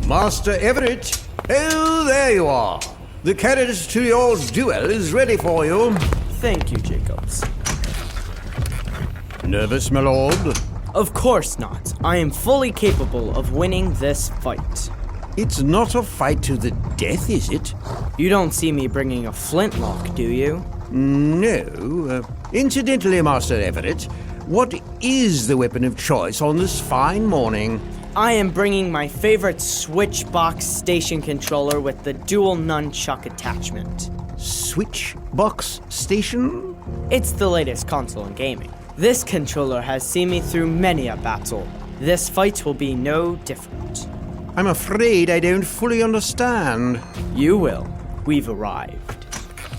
Master Everett? Oh, there you are. The carriage to your duel is ready for you. Thank you, Jacobs. Nervous, my lord? Of course not. I am fully capable of winning this fight. It's not a fight to the death, is it? You don't see me bringing a flintlock, do you? No. Incidentally, Master Everett, what is the weapon of choice on this fine morning? I am bringing my favorite Switchbox station controller with the dual nunchuck attachment. Switchbox station? It's the latest console in gaming. This controller has seen me through many a battle. This fight will be no different. I'm afraid I don't fully understand. You will. We've arrived.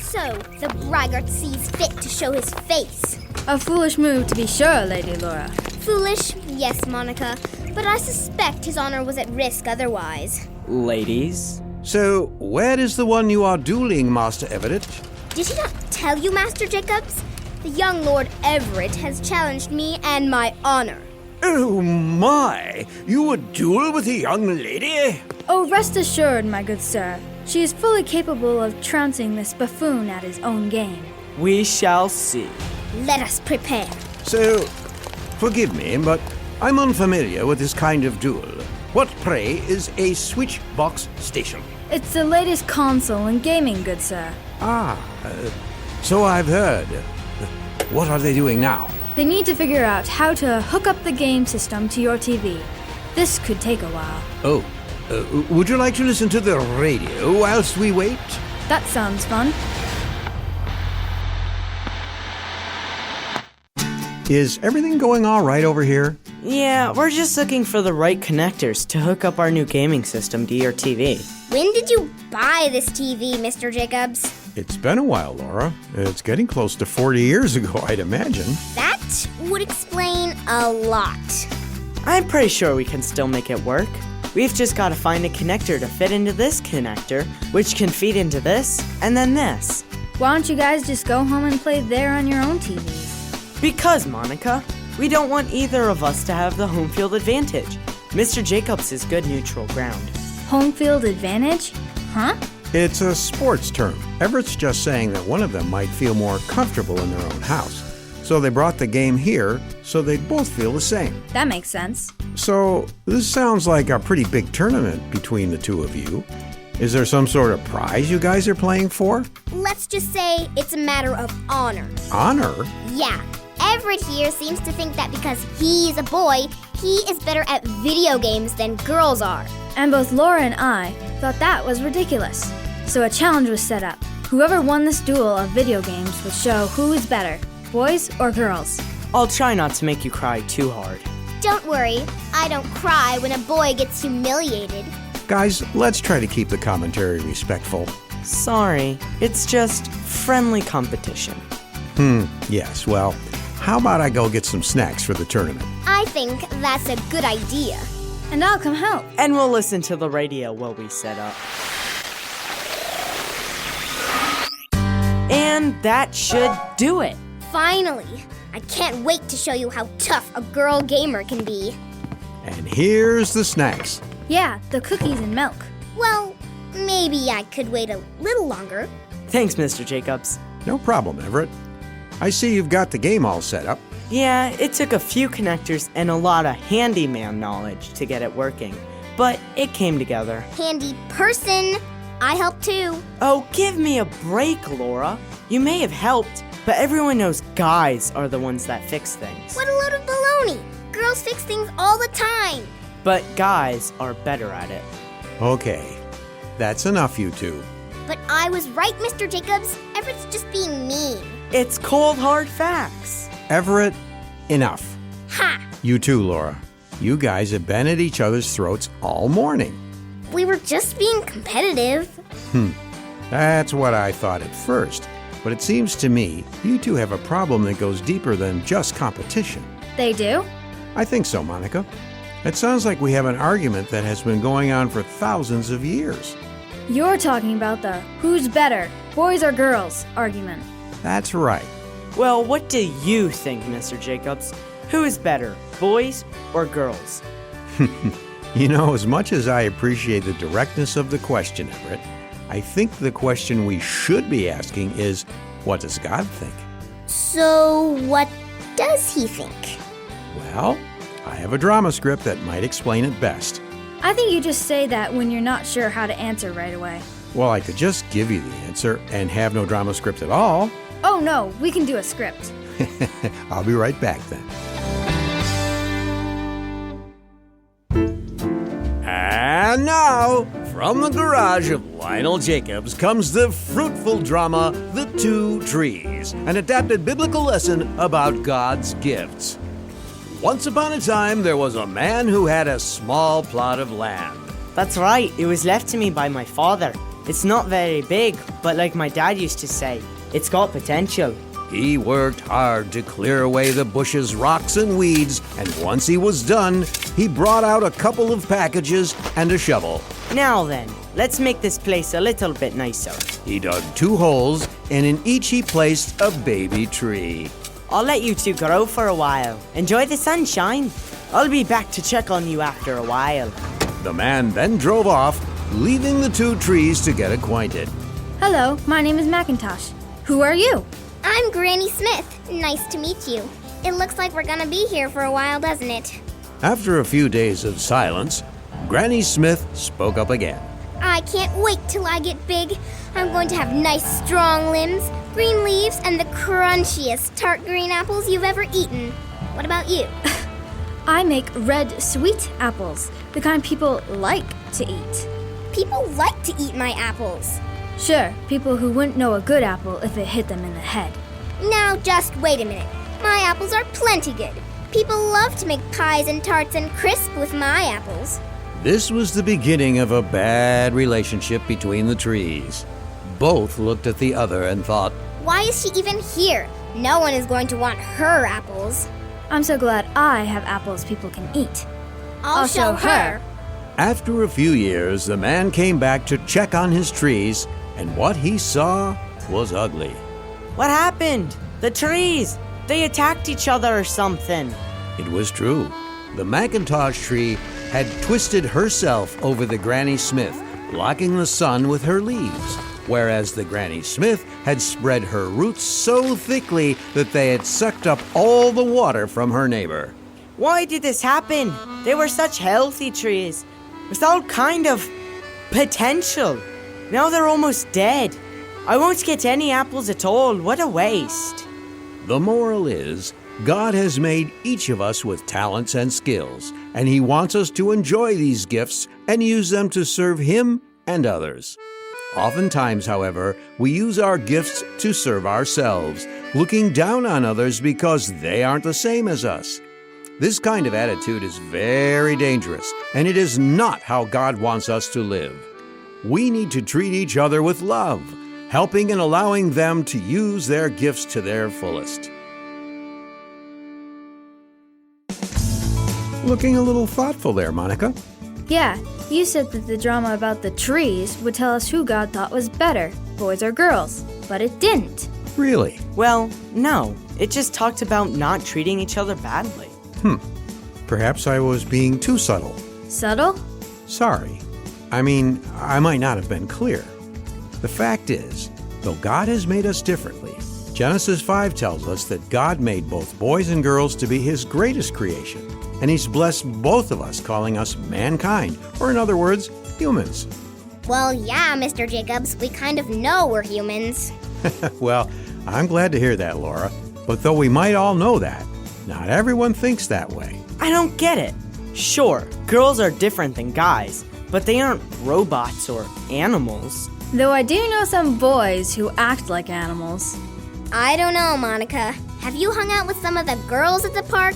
So, the braggart sees fit to show his face. A foolish move, to be sure, Lady Laura. Foolish? Yes, Monica. But I suspect his honor was at risk otherwise. Ladies? So, where is the one you are dueling, Master Everett? Did he not tell you, Master Jacobs? The young Lord Everett has challenged me and my honor. Oh my! You a duel with a young lady? Oh, rest assured, my good sir. She is fully capable of trouncing this buffoon at his own game. We shall see. Let us prepare. So, forgive me, but I'm unfamiliar with this kind of duel. What, pray, is a switchbox station? It's the latest console in gaming, good sir. So I've heard. What are they doing now? They need to figure out how to hook up the game system to your TV. This could take a while. Oh, would you like to listen to the radio whilst we wait? That sounds fun. Is everything going all right over here? Yeah, we're just looking for the right connectors to hook up our new gaming system to your TV. When did you buy this TV, Mr. Jacobs? It's been a while, Laura. It's getting close to 40 years ago, I'd imagine. That would explain a lot. I'm pretty sure we can still make it work. We've just got to find a connector to fit into this connector, which can feed into this, and then this. Why don't you guys just go home and play there on your own TVs? Because, Monica, we don't want either of us to have the home field advantage. Mr. Jacobs is good neutral ground. Home field advantage? Huh? It's a sports term. Everett's just saying that one of them might feel more comfortable in their own house. So they brought the game here so they'd both feel the same. That makes sense. So this sounds like a pretty big tournament between the two of you. Is there some sort of prize you guys are playing for? Let's just say it's a matter of honor. Honor? Yeah. Everett here seems to think that because he's a boy, he is better at video games than girls are. And both Laura and I thought that was ridiculous. So a challenge was set up. Whoever won this duel of video games would show who is better, boys or girls. I'll try not to make you cry too hard. Don't worry, I don't cry when a boy gets humiliated. Guys, let's try to keep the commentary respectful. Sorry, it's just friendly competition. Yes, well, how about I go get some snacks for the tournament? I think that's a good idea. And I'll come help. And we'll listen to the radio while we set up. And that should do it. Finally! I can't wait to show you how tough a girl gamer can be. And here's the snacks. Yeah, the cookies and milk. Well, maybe I could wait a little longer. Thanks, Mr. Jacobs. No problem, Everett. I see you've got the game all set up. Yeah, it took a few connectors and a lot of handyman knowledge to get it working, but it came together. Handy person! I helped too. Oh, give me a break, Laura. You may have helped, but everyone knows guys are the ones that fix things. What a load of baloney! Girls fix things all the time. But guys are better at it. Okay, that's enough, you two. But I was right, Mr. Jacobs. Everett's just being mean. It's cold, hard facts. Everett, enough. Ha! You too, Laura. You guys have been at each other's throats all morning. We were just being competitive. That's what I thought at first. But it seems to me you two have a problem that goes deeper than just competition. They do? I think so, Monica. It sounds like we have an argument that has been going on for thousands of years. You're talking about the who's better, boys or girls argument. That's right. Well, what do you think, Mr. Jacobs? Who is better, boys or girls? You know, as much as I appreciate the directness of the question, Everett, I think the question we should be asking is, what does God think? So, what does he think? Well, I have a drama script that might explain it best. I think you just say that when you're not sure how to answer right away. Well, I could just give you the answer and have no drama script at all. Oh no, we can do a script. I'll be right back then. And now, from the garage of Lionel Jacobs comes the fruitful drama, The Two Trees, an adapted biblical lesson about God's gifts. Once upon a time, there was a man who had a small plot of land. That's right, it was left to me by my father. It's not very big, but like my dad used to say, it's got potential. He worked hard to clear away the bushes, rocks, and weeds, and once he was done, he brought out a couple of packages and a shovel. Now then, let's make this place a little bit nicer. He dug 2 holes, and in each he placed a baby tree. I'll let you two grow for a while. Enjoy the sunshine. I'll be back to check on you after a while. The man then drove off, leaving the 2 trees to get acquainted. Hello, my name is Macintosh. Who are you? I'm Granny Smith. Nice to meet you. It looks like we're gonna be here for a while, doesn't it? After a few days of silence, Granny Smith spoke up again. I can't wait till I get big. I'm going to have nice, strong limbs, green leaves, and the crunchiest tart green apples you've ever eaten. What about you? I make red sweet apples, the kind people like to eat. People like to eat my apples. Sure, people who wouldn't know a good apple if it hit them in the head. Now, just wait a minute. My apples are plenty good. People love to make pies and tarts and crisp with my apples. This was the beginning of a bad relationship between the trees. Both looked at the other and thought, Why is she even here? No one is going to want her apples. I'm so glad I have apples people can eat. I'll show her. After a few years, the man came back to check on his trees, and what he saw was ugly. What happened? The trees. They attacked each other or something. It was true. The Macintosh tree had twisted herself over the Granny Smith, blocking the sun with her leaves, whereas the Granny Smith had spread her roots so thickly that they had sucked up all the water from her neighbor. Why did this happen? They were such healthy trees, with all kind of potential. Now they're almost dead. I won't get any apples at all. What a waste. The moral is, God has made each of us with talents and skills, and He wants us to enjoy these gifts and use them to serve Him and others. Oftentimes, however, we use our gifts to serve ourselves, looking down on others because they aren't the same as us. This kind of attitude is very dangerous, and it is not how God wants us to live. We need to treat each other with love, helping and allowing them to use their gifts to their fullest. Looking a little thoughtful there, Monica. Yeah, you said that the drama about the trees would tell us who God thought was better, boys or girls, but it didn't. Really? Well, no. It just talked about not treating each other badly. Perhaps I was being too subtle. Subtle? Sorry. I mean, I might not have been clear. The fact is, though God has made us differently, Genesis 5 tells us that God made both boys and girls to be His greatest creation, and He's blessed both of us, calling us mankind, or in other words, humans. Well, yeah, Mr. Jacobs, we kind of know we're humans. Well, I'm glad to hear that, Laura. But though we might all know that, not everyone thinks that way. I don't get it. Sure, girls are different than guys, but they aren't robots or animals. Though I do know some boys who act like animals. I don't know, Monica. Have you hung out with some of the girls at the park?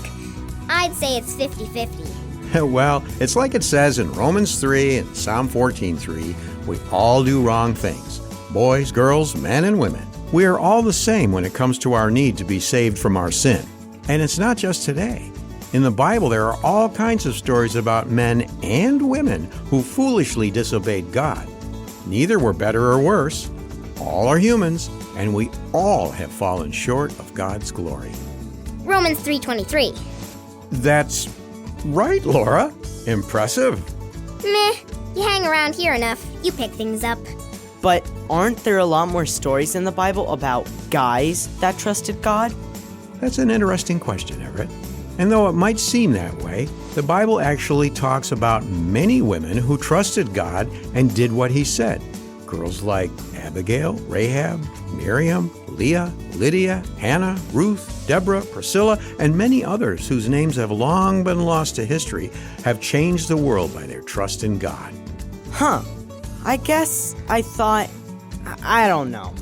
I'd say it's 50-50. Well, it's like it says in Romans 3 and Psalm 14:3, we all do wrong things. Boys, girls, men, and women. We are all the same when it comes to our need to be saved from our sin. And it's not just today. In the Bible, there are all kinds of stories about men and women who foolishly disobeyed God. Neither were better or worse. All are humans, and we all have fallen short of God's glory. Romans 3:23. That's right, Laura. Impressive. Meh, you hang around here enough, you pick things up. But aren't there a lot more stories in the Bible about guys that trusted God? That's an interesting question, Everett. And though it might seem that way, the Bible actually talks about many women who trusted God and did what he said. Girls like Abigail, Rahab, Miriam, Leah, Lydia, Hannah, Ruth, Deborah, Priscilla, and many others whose names have long been lost to history have changed the world by their trust in God. Huh. I guess I thought... I don't know.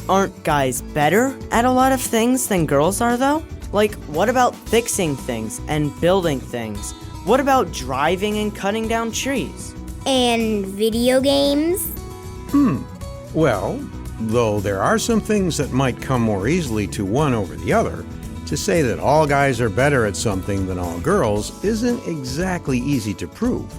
Aren't guys better at a lot of things than girls are, though? Like, what about fixing things and building things? What about driving and cutting down trees? And video games? Well, though there are some things that might come more easily to one over the other, to say that all guys are better at something than all girls isn't exactly easy to prove.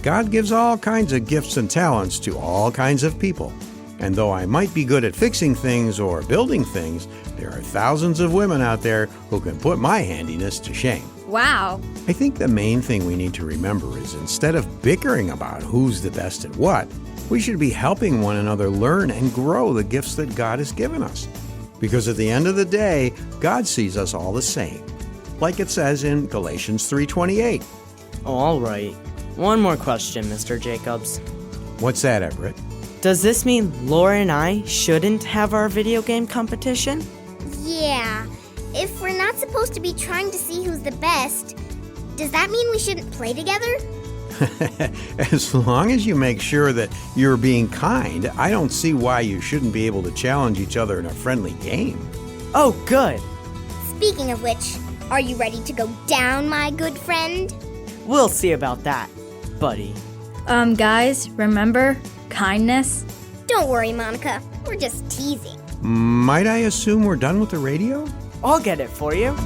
God gives all kinds of gifts and talents to all kinds of people. And though I might be good at fixing things or building things, there are thousands of women out there who can put my handiness to shame. Wow. I think the main thing we need to remember is instead of bickering about who's the best at what, we should be helping one another learn and grow the gifts that God has given us. Because at the end of the day, God sees us all the same. Like it says in Galatians 3:28. All right. One more question, Mr. Jacobs. What's that, Everett? Does this mean Laura and I shouldn't have our video game competition? Yeah. If we're not supposed to be trying to see who's the best, does that mean we shouldn't play together? As long as you make sure that you're being kind, I don't see why you shouldn't be able to challenge each other in a friendly game. Oh, good. Speaking of which, are you ready to go down, my good friend? We'll see about that, buddy. Guys, remember? Kindness? Don't worry, Monica. We're just teasing. Might I assume we're done with the radio? I'll get it for you.